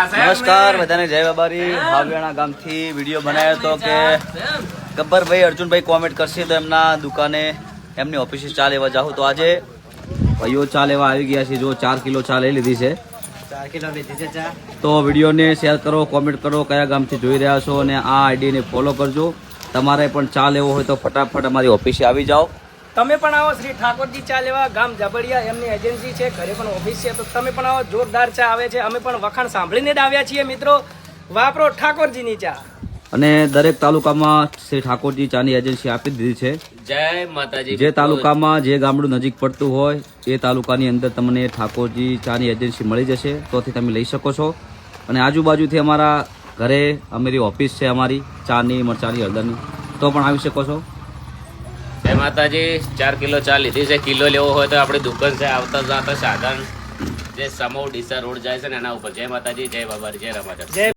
નમસ્કાર બધાને જય બાબારી ભાવિયાણા ગામથી વિડીયો બનાવ્યો હતો કે ગબ્બરભાઈ અર્જુનભાઈ કોમેન્ટ કરશે તો એમના દુકાને એમની ઓફિસે ચા લેવા જાઉં તો આજે ભાઈઓ ચા લેવા આવી ગયા છે જો 4 કિલો ચા લઈ લીધી છે 4 કિલો લીધી છે ચા તો વિડીયોને શેર કરો કોમેન્ટ કરો કયા ગામથી જોઈ રહ્યા છો અને આ આઈડીને ફોલો કરજો તમારે પણ ચા લેવો હોય તો ફટાફટ અમારી ઓફિસે આવી જાઓ તમે પણ આવો શ્રી ઠાકોરજી ચા લેવા ગામ જાબડિયા એમની એજન્સી છે ઘરે પણ ઓફિસ છે તો તમે પણ આવો જોરદાર ચા આવે છે અમે પણ વખાણ સાંભળીને જ આવ્યા છીએ મિત્રો વાપરો ઠાકોરજીની ચા અને દરેક તાલુકામાં શ્રી ઠાકોરજી ચાની એજન્સી આપી દીધી છે જય માતાજી જે તાલુકામાં જે ગામડું નજીક પડતું હોય એ તાલુકાની અંદર તમને ઠાકોરજી ચાની એજન્સી મળી જશે તોથી તમે લઈ શકો છો અને આજુબાજુથી અમારા ઘરે અમારી ઓફિસ છે અમારી ચાની મરચાની હળદરની તો પણ આવી શકો છો જય માતાજી 4 કિલો ચા લીધી છે કિલો લેવો હોય તો આપણી દુકાન છે આવતા જતા સાધન જે સમો ડીસા રોડ જાય છે ને એના ઉપર જય માતાજી જય બાબારી જય રમાદેવ જય